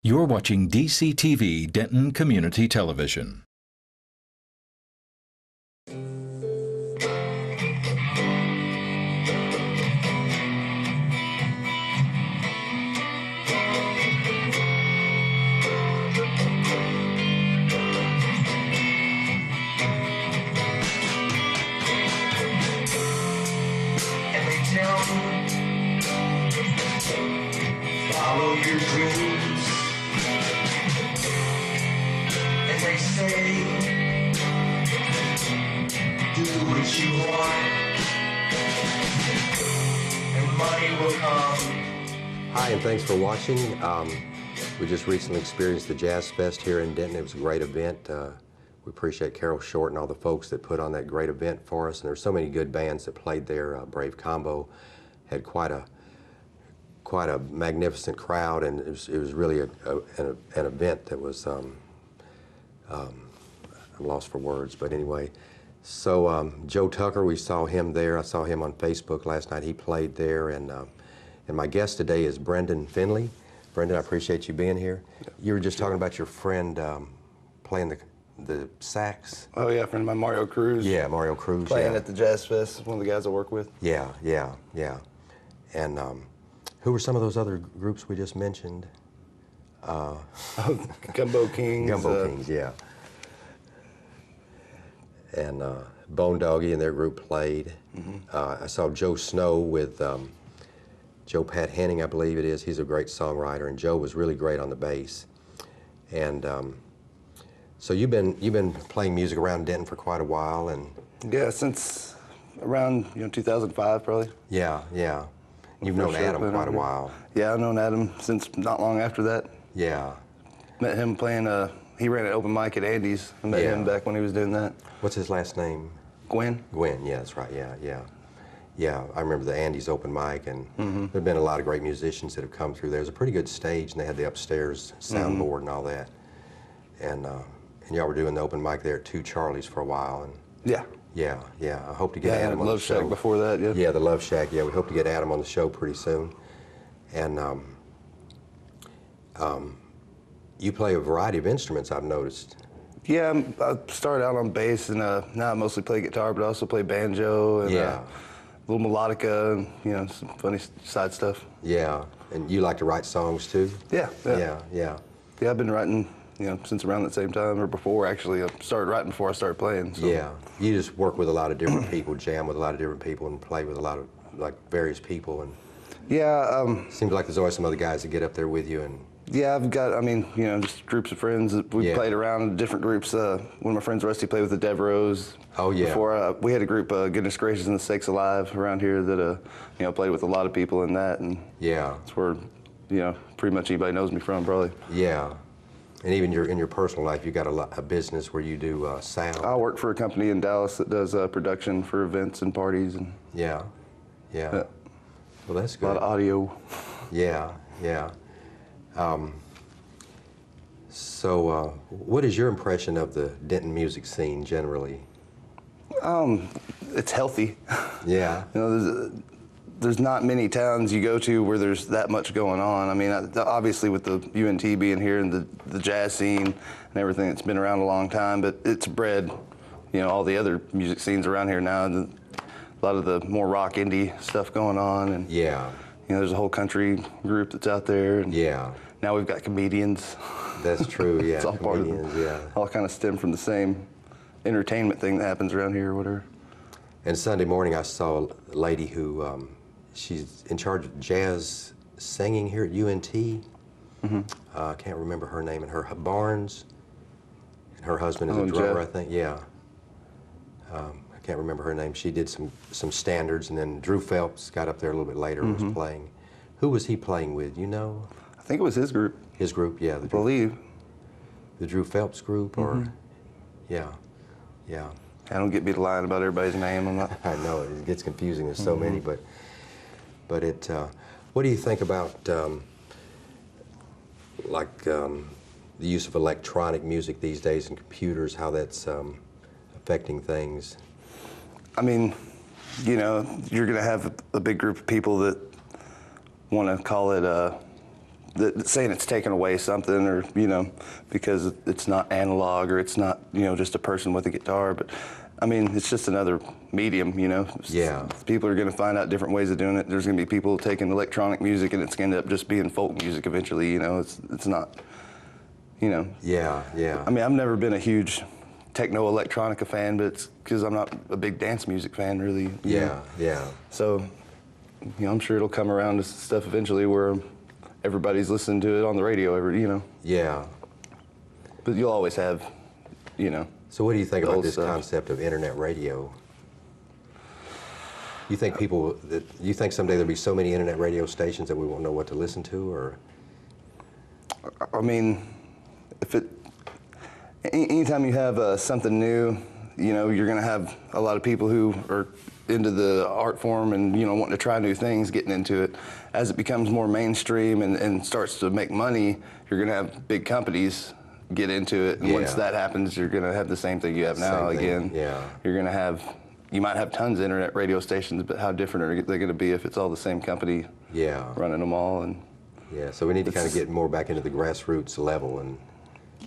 You're watching DCTV Denton Community Television. Follow your dreams, and they say, do what you want, and money will come. Hi, and thanks for watching. We just recently experienced the Jazz Fest here in Denton. It was a great event. We appreciate Carol Short and all the folks that put on that great event for us. And there's so many good bands that played there. Brave Combo had quite a magnificent crowd, and it was really an event that was, I'm lost for words, but anyway. So Joe Tucker, we saw him there. I saw him on Facebook last night. He played there, and my guest today is Branden Finley. Branden, I appreciate you being here. You were just talking about your friend playing the sax. Oh yeah, friend of mine, Mario Cruz. Yeah, Mario Cruz. Playing yeah. at the Jazz Fest, one of the guys I work with. Yeah. And who were some of those other groups we just mentioned? Gumbo Kings. Gumbo Kings, yeah. And Bone Doggy and their group played. Mm-hmm. I saw Joe Snow with Joe Pat Henning, I believe it is. He's a great songwriter, and Joe was really great on the bass. And so you've been playing music around Denton for quite a while, and yeah, since around 2005 probably. Yeah. You've known Adam quite a while. Yeah, I've known Adam since not long after that. Yeah. Met him playing, he ran an open mic at Andy's. I met him back when he was doing that. What's his last name? Gwen. Gwen, yeah, that's right, yeah. I remember the Andy's open mic, and there have been a lot of great musicians that have come through there. It was a pretty good stage, and they had the upstairs soundboard and all that. And y'all were doing the open mic there at Two Charlies for a while. And Yeah. Yeah. I hope to get Adam on the show. Love Shack before that, yeah. Yeah, the Love Shack, yeah. We hope to get Adam on the show pretty soon. And you play a variety of instruments, I've noticed. Yeah, I started out on bass, and now I mostly play guitar, but I also play banjo and a little melodica and, some funny side stuff. Yeah, and you like to write songs too? Yeah. Yeah, I've been writing, since around that same time, or before, actually. I started writing before I started playing. So. Yeah, you just work with a lot of different people, jam with a lot of different people, and play with a lot of, various people. And yeah. Seems like there's always some other guys that get up there with you. And yeah, I've got, just groups of friends that we played around in different groups. One of my friends, Rusty, played with the Devereaux. Oh, yeah. Before, we had a group, Goodness Gracious and the Sakes Alive, around here that, played with a lot of people in that. And yeah. That's where, pretty much anybody knows me from, probably. Yeah. And even in your personal life, you got a business where you do sound. I work for a company in Dallas that does production for events and parties. And Yeah. Well, that's good. A lot of audio. Yeah. So what is your impression of the Denton music scene generally? It's healthy. Yeah. There's not many towns you go to where there's that much going on. I mean, obviously with the UNT being here and the jazz scene and everything, it's been around a long time, but it's bred, all the other music scenes around here now. A lot of the more rock indie stuff going on, and there's a whole country group that's out there. And now we've got comedians. That's true. Yeah. It's all part of all kind of stem from the same entertainment thing that happens around here or whatever. And Sunday morning, I saw a lady who she's in charge of jazz singing here at UNT. I can't remember her name. And her Barnes, and her husband is a drummer, Jeff. I think. Yeah. I can't remember her name. She did some standards, and then Drew Phelps got up there a little bit later and was playing. Who was he playing with? You know? I think it was his group. His group, yeah. I believe. The Drew Phelps group, or yeah. I don't get me to lying about everybody's name. I'm not. I know it gets confusing. There's so many, but it. What do you think about the use of electronic music these days and computers? How that's affecting things? I mean, you're going to have a big group of people that want to call it saying it's taken away something, or because it's not analog, or it's not just a person with a guitar. But I mean, it's just another medium. Yeah. People are going to find out different ways of doing it. There's going to be people taking electronic music, and it's going to end up just being folk music eventually. It's not. Yeah, yeah. I mean, I've never been a huge techno electronica fan, but it's because I'm not a big dance music fan, really. Yeah, yeah. So, I'm sure it'll come around to stuff eventually where everybody's listening to it on the radio, Yeah. But you'll always have, So what do you think the about old this stuff. concept of internet radio? You think you think someday there'll be so many internet radio stations that we won't know what to listen to, or? I mean, anytime you have something new, you're going to have a lot of people who are into the art form and, wanting to try new things, getting into it. As it becomes more mainstream and starts to make money, you're going to have big companies get into it. And once that happens, you're going to have the same thing you have now again. Yeah. You're going to you might have tons of internet radio stations, but how different are they going to be if it's all the same company running them all? And yeah, so we need to kind of get more back into the grassroots level. And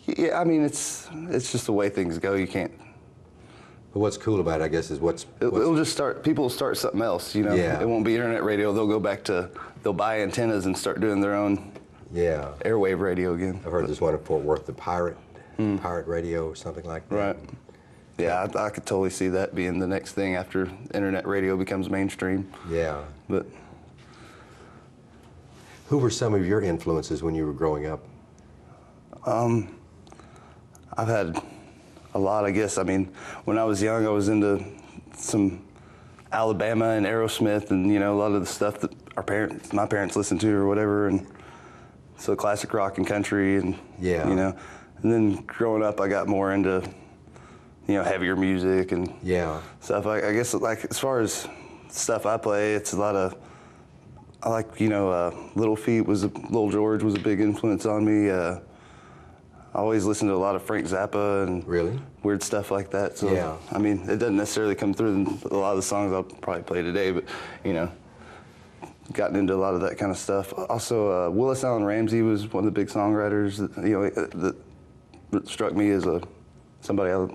yeah, I mean, it's just the way things go. You can't. but what's cool about it, I guess, is It'll just start. People will start something else. Yeah. It won't be internet radio. They'll buy antennas and start doing their own airwave radio again. I've heard there's one in Fort Worth, the pirate radio or something like that. Right. Yeah, I could totally see that being the next thing after internet radio becomes mainstream. Yeah. But who were some of your influences when you were growing up? I've had a lot, I guess. I mean, when I was young, I was into some Alabama and Aerosmith, and a lot of the stuff that my parents listened to or whatever, and so classic rock and country, and and then growing up, I got more into heavier music and stuff. I guess like as far as stuff I play, it's a lot of I like Little Feat Lil George was a big influence on me. I always listened to a lot of Frank Zappa and weird stuff like that. So I mean, it doesn't necessarily come through in a lot of the songs I'll probably play today, but gotten into a lot of that kind of stuff. Also, Willis Allen Ramsey was one of the big songwriters that struck me as somebody I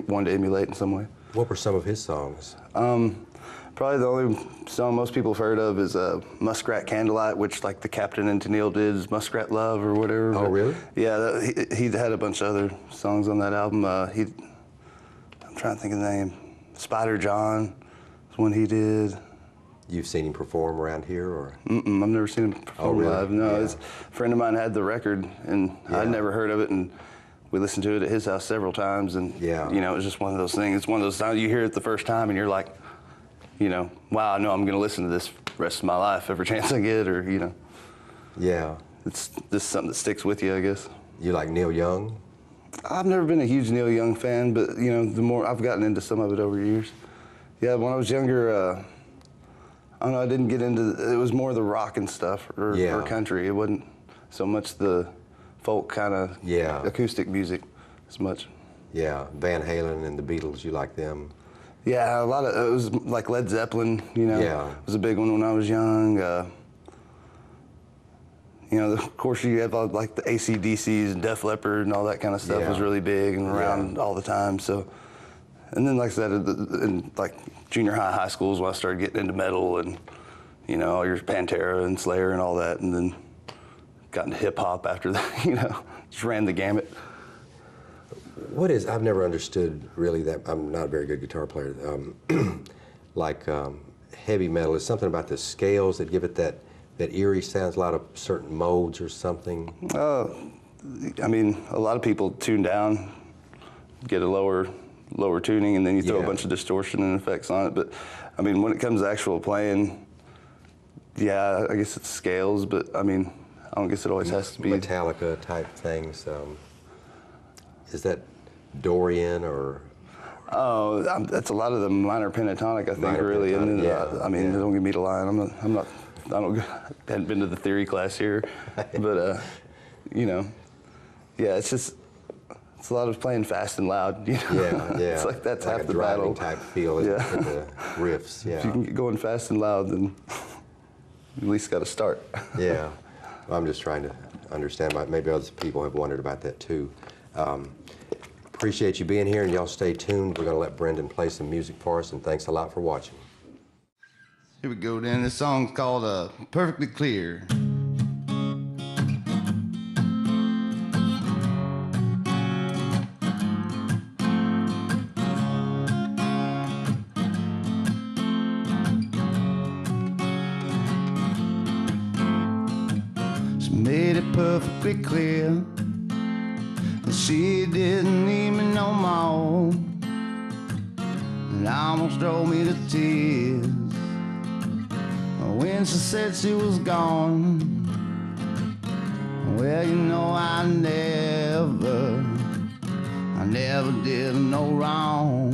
wanted to emulate in some way. What were some of his songs? Probably the only song most people have heard of is Muskrat Candlelight, which like the Captain and Tennille did is Muskrat Love or whatever. Oh, really? Yeah, he had a bunch of other songs on that album. I'm trying to think of the name. Spider John was one he did. You've seen him perform around here, or? I've never seen him perform live. No, a friend of mine had the record, and I'd never heard of it, and we listened to it at his house several times, and it was just one of those things. It's one of those times you hear it the first time, and you're like, wow, I know I'm going to listen to this the rest of my life every chance I get, or Yeah. It's just something that sticks with you, I guess. You like Neil Young? I've never been a huge Neil Young fan, but the more I've gotten into some of it over the years. Yeah, when I was younger, I don't know, I didn't get into it was more the rock and stuff or country. It wasn't so much the folk kind of acoustic music as much. Yeah, Van Halen and the Beatles, you like them? Yeah, it was like Led Zeppelin, was a big one when I was young. Of course you have like the AC/DCs and Def Leppard and all that kind of stuff was really big and around all the time. So, and then like I said, in like junior high school is when I started getting into metal and, all your Pantera and Slayer and all that, and then got into hip hop after that, just ran the gamut. I've never understood really that, I'm not a very good guitar player, heavy metal, is something about the scales that give it that eerie sounds, a lot of certain modes or something? I mean, a lot of people tune down, get a lower tuning, and then you throw a bunch of distortion and effects on it. But I mean, when it comes to actual playing, I guess it's scales, but I mean, I don't guess it always has to be Metallica type things. Is that Dorian or? Oh, that's a lot of the minor pentatonic, I think, really. And I mean, don't get me to lie. I hadn't been to the theory class here, but it's a lot of playing fast and loud. It's like that's half the battle. Type feel with the riffs. If you can get going fast and loud, then you at least got to start. Yeah. I'm just trying to understand. Maybe other people have wondered about that too. Appreciate you being here, and y'all stay tuned. We're going to let Branden play some music for us, and thanks a lot for watching. Here we go then. This song's called Perfectly Clear. She made it perfectly clear that she didn't need me no more. It almost drove me to tears when she said she was gone. Well, you know I never did no wrong.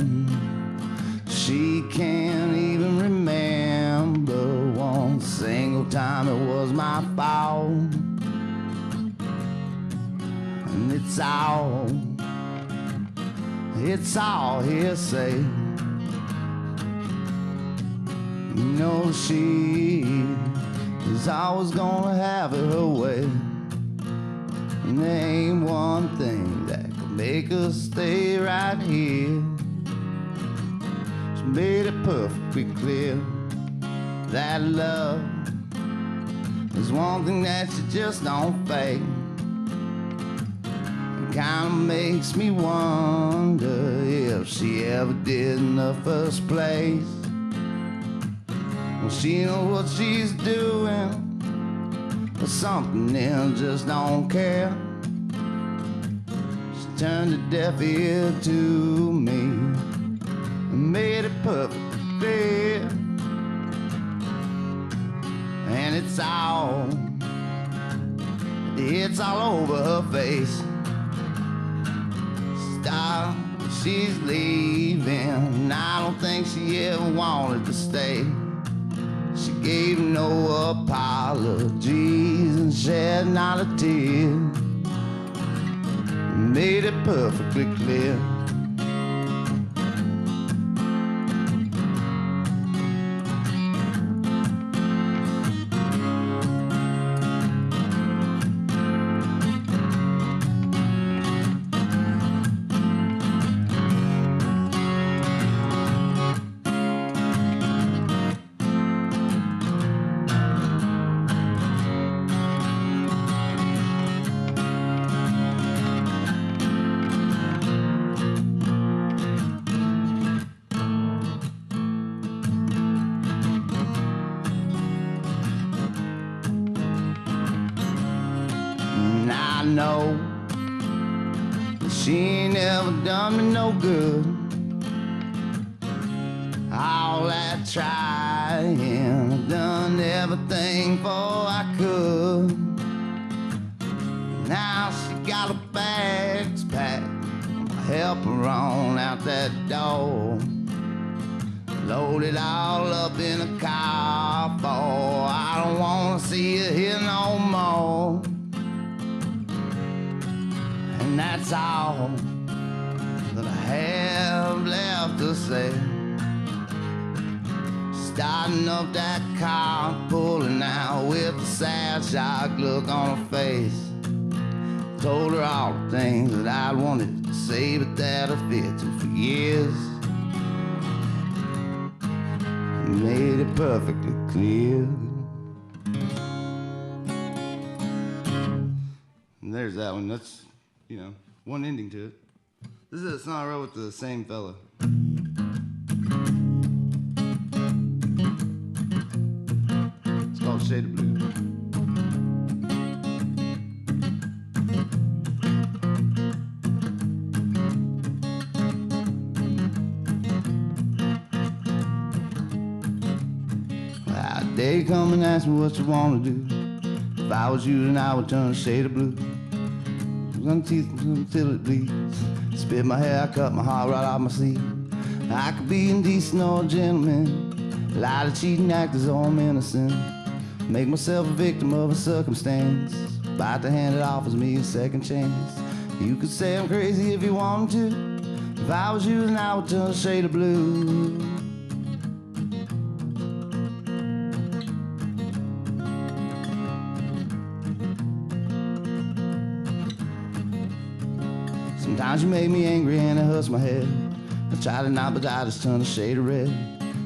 She can't even remember one single time it was my fault. And it's all hearsay. You know she is always gonna have it her way, and there ain't one thing that could make us stay right here. She made it perfectly clear that love is one thing that you just don't fake. It kinda makes me wonder if she ever did in the first place. Well, she knows what she's doing, but something in her just don't care. She turned a deaf ear to me and made it perfectly clear. And it's all over her face. Stop, she's leaving. I don't think she ever wanted to stay. She gave no apologies and shed not a tear. Made it perfectly clear. And I know that she ain't never done me no good. All that trying, I've done everything for I could. Now she got her bags packed, I'll help her on out that door. Load it all up in a car for I don't wanna see her here no more. And that's all that I have left to say. Starting up that car, pulling out with a sad, shocked look on her face. Told her all the things that I wanted to say, but that I feared to for years. Made it perfectly clear. And there's that one. That's, you know, one ending to it. This is a song I wrote with the same fella. It's called Shade of Blue. They come and ask me what you want to do. If I was you, then I would turn a shade of blue. Run teeth until it bleeds. Spit my hair, I cut my heart right off my sleeve. I could be indecent or a gentleman, lie to cheating actors or I'm innocent. Make myself a victim of a circumstance, about to hand it off as me a second chance. You could say I'm crazy if you wanted to. If I was you, then I would turn a shade of blue. Sometimes you make me angry and it hurts my head. I try to not, but I just turn a shade of red.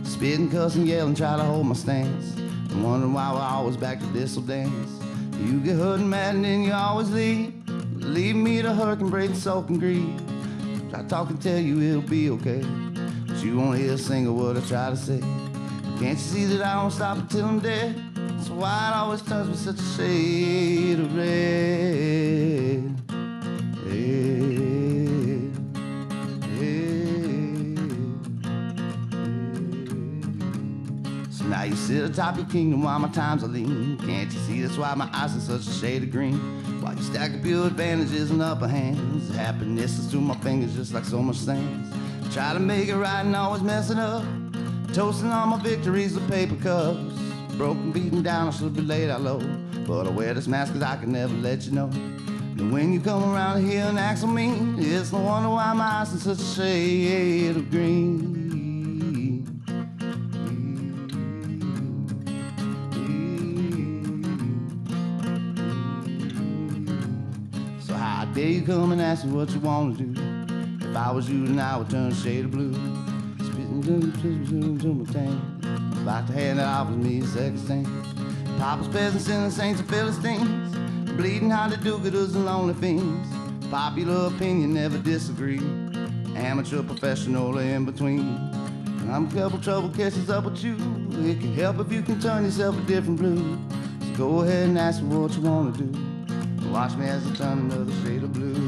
Spitting, cussing, yelling, try to hold my stance. I'm wondering why we're always back to this old dance. You get hurt and mad and then you always leave. Leave me to hurt and break and sulk and grieve. I talk and tell you it'll be okay, but you won't hear a single word I try to say. Can't you see that I won't stop until I'm dead? So why it always turns me such a shade of red? Red, red, red. So now you sit atop your kingdom while my times are lean. Can't you see that's why my eyes are such a shade of green? While you stack up your advantages and upper hands, happiness is through my fingers just like so much sand. Try to make it right and always messing up, toasting all my victories with paper cups. Broken, beaten down, I should be laid out low, but I wear this mask cause I can never let you know. And when you come around here and act so mean, it's no wonder why my eyes are such a shade of green. So how dare you come and ask me what you want to do? If I was you, then I would turn a shade of blue. Spitting to my tank, about to hand it off with me a second stain. Papa's peasants and the saints and Philistines, bleeding how to do-gooders and lonely fiends. Popular opinion, never disagree. Amateur, professional, or in between. And I'm a couple trouble catches up with you. It can help if you can turn yourself a different blue. So go ahead and ask me what you want to do. Watch me as I turn another shade of blue.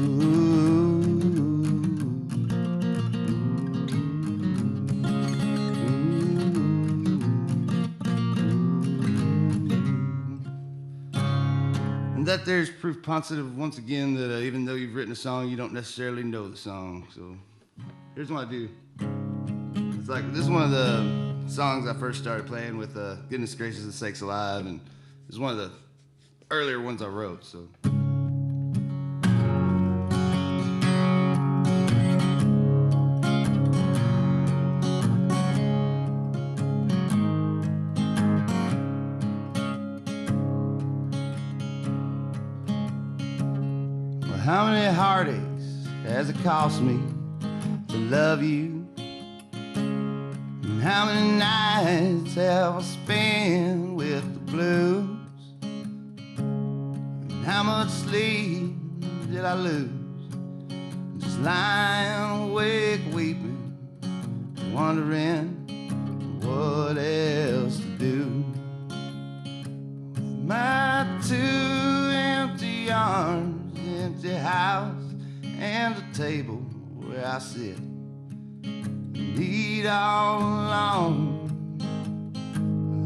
And that there's proof positive once again that even though you've written a song, you don't necessarily know the song. So here's what I do. It's like this is one of the songs I first started playing with Goodness Gracious and Sakes Alive, and it's one of the earlier ones I wrote. So. How many heartaches has it cost me to love you? And how many nights have I spent with the blues? And how much sleep did I lose? Just lying awake weeping, wondering what else to do. With my two empty arms, empty house, and a table where I sit and eat all alone.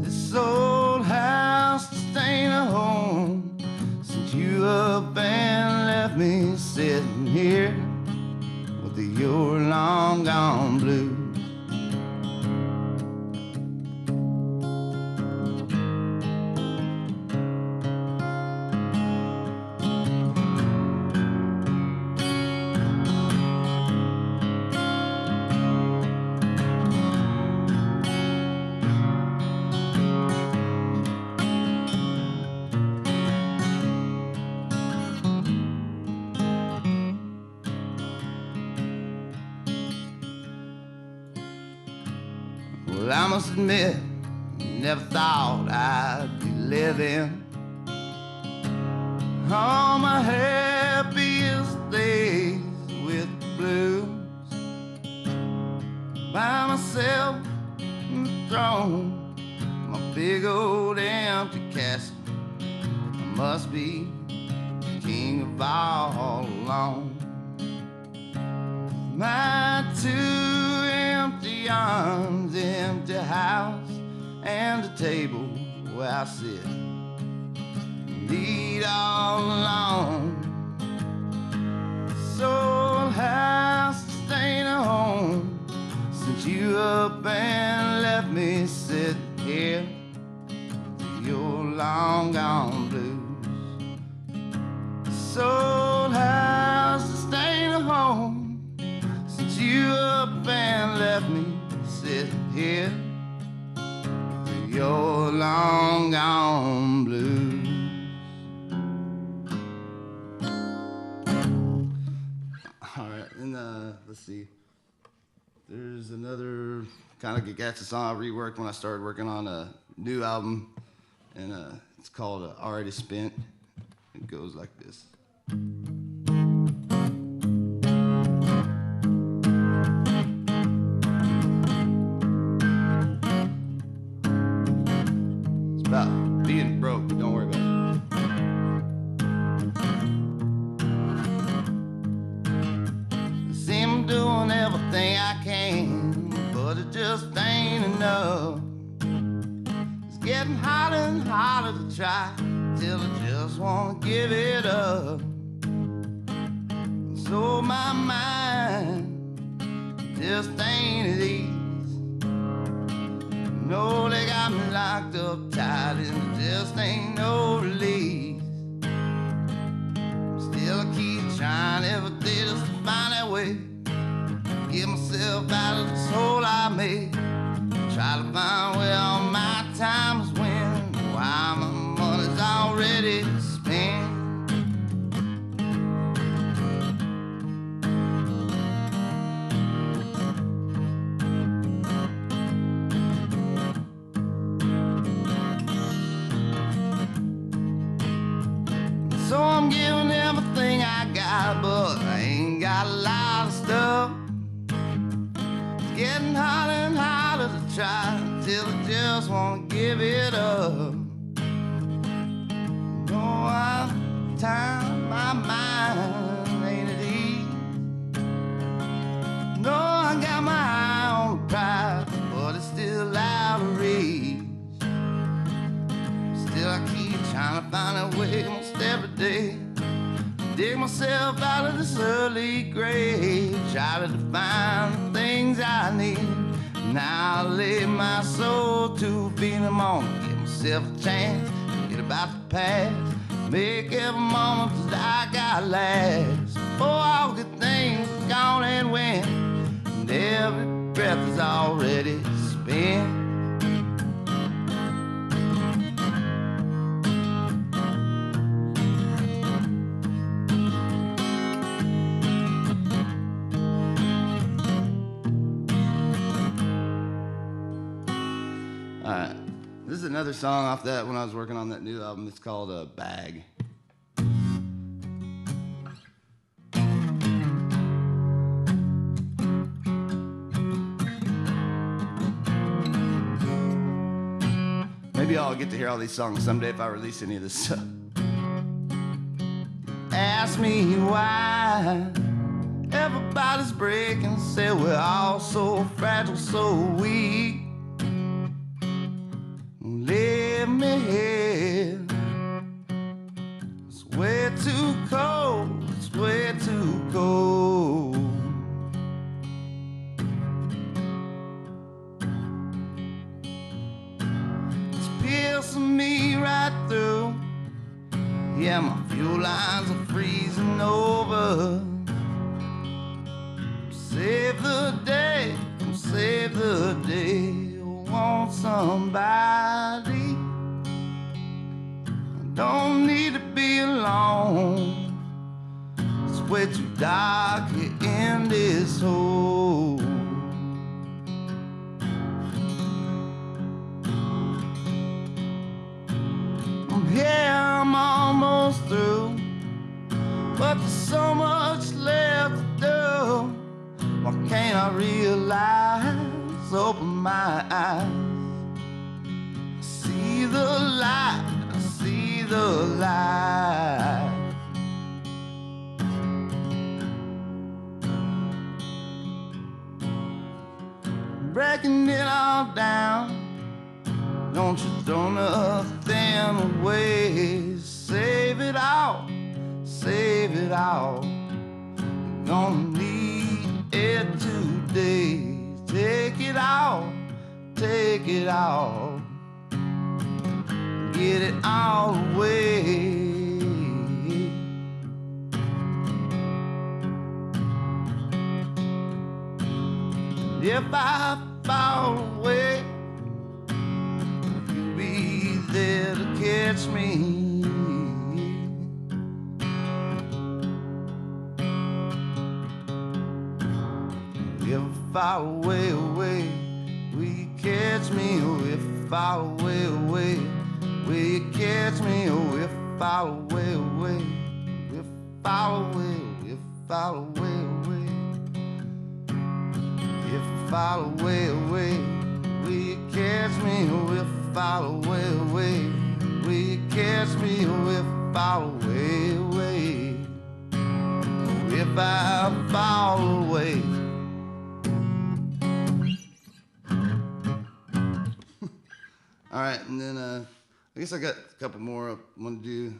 This old house just ain't a home since you up and left me sitting here with the your long gone blues. Well, I must admit, never thought I'd be living all my happiest days with the blues, by myself in the throne, my big old empty castle. I must be the king of all alone. My two empty arms, empty house, and a table where I sit and eat all alone. This old house just ain't a home since you up and left me sitting here with your long gone blues. This old house just ain't a home since you up and left me sitting here with your long gone blues. And let's see. There's another kind of Gagacha song I reworked when I started working on a new album, and it's called Already Spent. It goes like this. It's about being broke, but don't worry about it. I'm doing everything I can, but it just ain't enough. It's getting harder and harder to try, till I just wanna give it up. And so my mind just ain't at ease. No, they got me locked up tight, and there just ain't no release. Still I keep trying every day just to find that way, get myself out of this hole I made. Try to find where all my time is when, why my money's already spent. So I'm giving everything I got, but I ain't got a lot of stuff. Getting harder and harder to try, till I just wanna give it up. No, I'm tired, my mind ain't at ease. No, I got my eye on the prize, but it's still out of reach. Still I keep trying to find a way almost every day, dig myself out of this early grave, try to define the things I need. Now I lay my soul to feed them on, give myself a chance, forget about the past, make every moment that I got last. Before all good things are gone and went, and every breath is already spent. Alright, this is another song off that when I was working on that new album. It's called Bag. Maybe I'll get to hear all these songs someday if I release any of this stuff. Ask me why everybody's breaking, say we're all so fragile, so weak. Leave me here. It's way too cold, it's way too cold. It's piercing me right through. Yeah, my fuel lines are freezing over. Save the day, save the day. Want somebody, I don't need to be alone. It's way too dark here in this hole. I'm here, I'm almost through, but there's so much left to do. Why can't I realize? Open my eyes, I see the light, I see the light. Breaking it all down, don't you throw nothing away. Save it all, save it all. You're gonna need it today. Take it all, take it all, get it all away. If I fall away, you'll be there to catch me. if I fall away, away, will you catch me? Oh, if I fall away, away, will you catch me? Oh, if I fall away, away, if I fall away, if I fall away, away, if I fall away, away, will you catch me? Oh, if I fall away, away, will you catch me? Oh, if I fall away, away, oh, if I fall away. All right, and then I guess I got a couple more I want to do.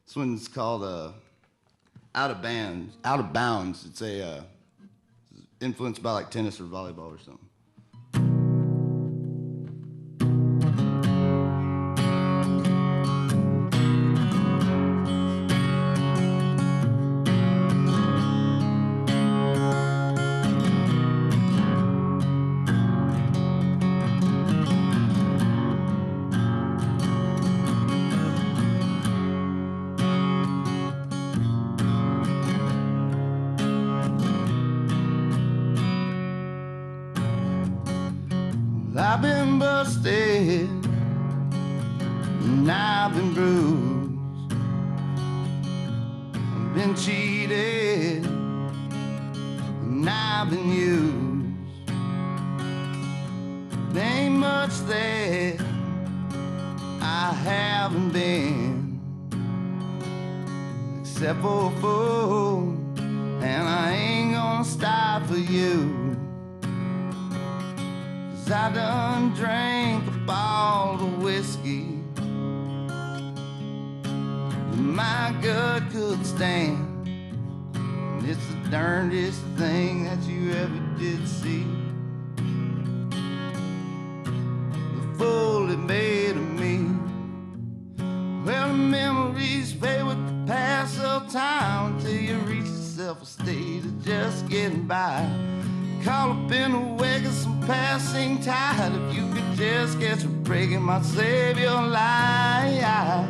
This one's called Out of Bounds. It's a influenced by like tennis or volleyball or something. I've been busted and I've been bruised. I've been cheated and I've been used. There ain't much that I haven't been, except for a fool, and I ain't gonna stop for you. I done drank up all the whiskey my gut could stand, and it's the darndest thing that you ever did see. The fool it made of me. Well, the memories fade with the pass of time until you reach yourself a state of just getting by. Call up in a wake of some passing tide. If you could just catch a break, it might save your life.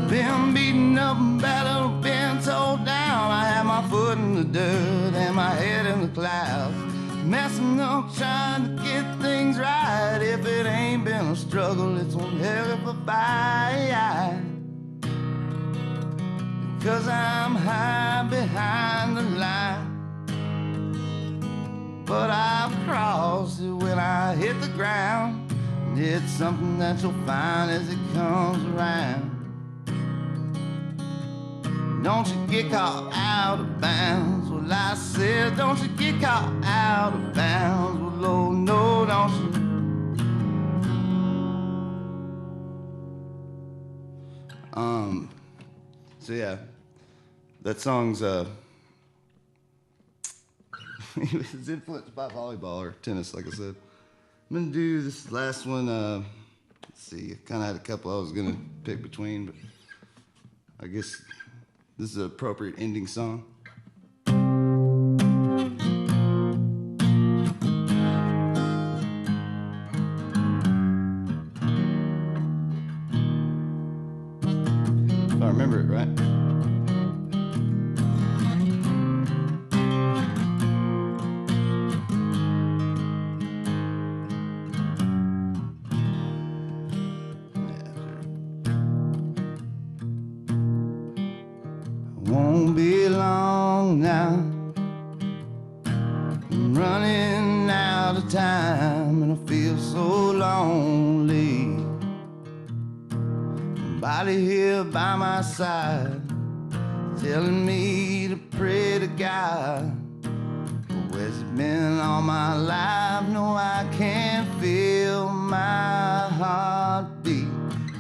Been beaten up and battered, been tore down. I had my foot in the dirt and my head in the clouds, messing up trying to get things right. If it ain't been a struggle, it's one hell of a fight. Because I'm high behind the line, but I've crossed it when I hit the ground. And it's something that you'll find as it comes around. Don't you get caught out of bounds. Well, I said, don't you get caught out of bounds. Well, Lord, no, don't you? So yeah, that song's it's influenced by volleyball or tennis, like I said. I'm gonna do this last one. Let's see, I kind of had a couple I was gonna pick between, but I guess this is an appropriate ending song. If I remember it right. Won't be long now. I'm running out of time and I feel so lonely. Nobody here by my side telling me to pray to God. But where's it been all my life? No, I can't feel my heartbeat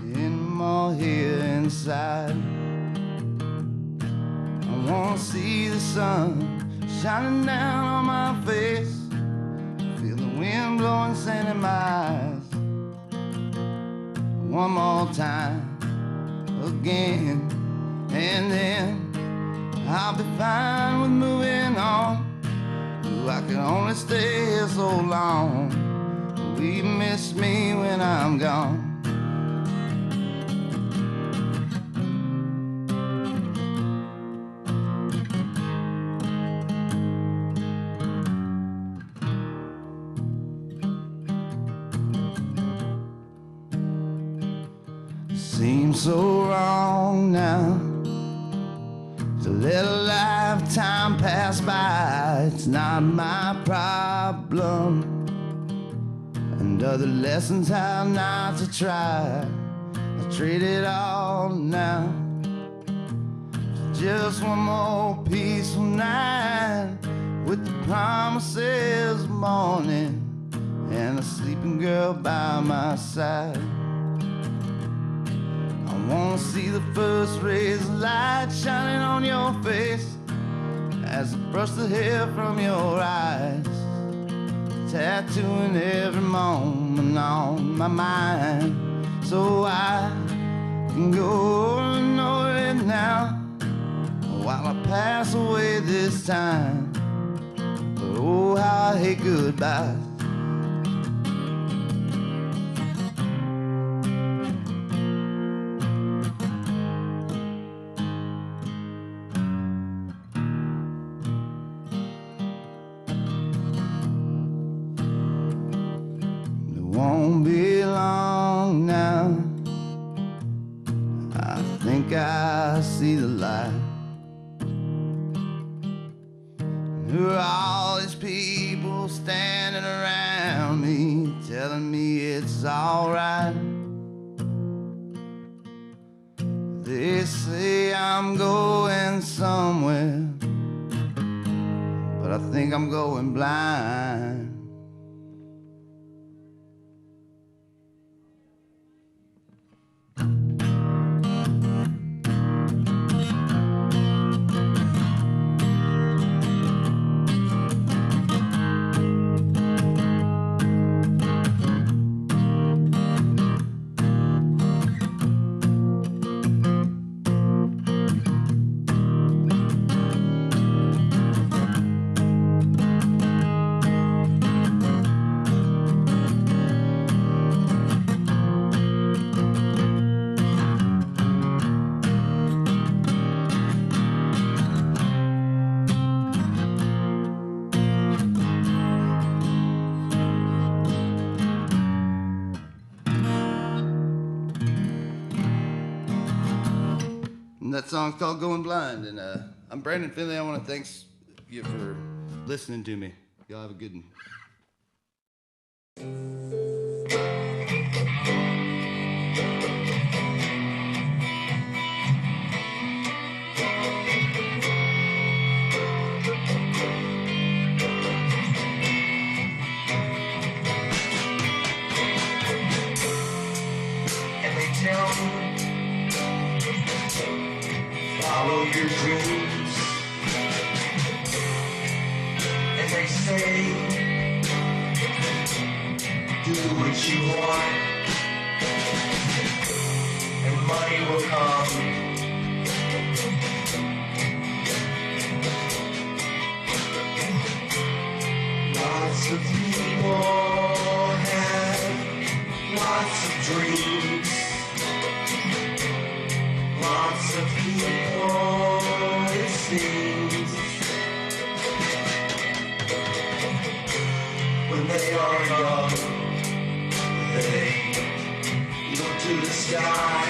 anymore here inside. I wanna see the sun shining down on my face. Feel the wind blowing sand in my eyes. One more time, again, and then I'll be fine with moving on. Ooh, I can only stay here so long. Will you miss me when I'm gone? Seems so wrong now to let a lifetime pass by. It's not my problem, and other lessons how not to try. I trade it all now for just one more peaceful night, with the promises of morning and a sleeping girl by my side. I wanna see the first rays of light shining on your face as I brush the hair from your eyes, tattooing every moment on my mind, so I can go and know it now while I pass away this time. But oh, how I hate goodbyes. Won't be long now. I think I see the light. Who are all these people standing around me, telling me it's alright? They say I'm going somewhere, but I think I'm going blind. And that song's called Going Blind. And I'm Branden Finley. I want to thank you for listening to me. Y'all have a good one. And they tell me, follow your dreams. And they say, do what you want, and money will come. Lots of people have lots of dreams. Lots of people, it seems, when they are young, they look to the sky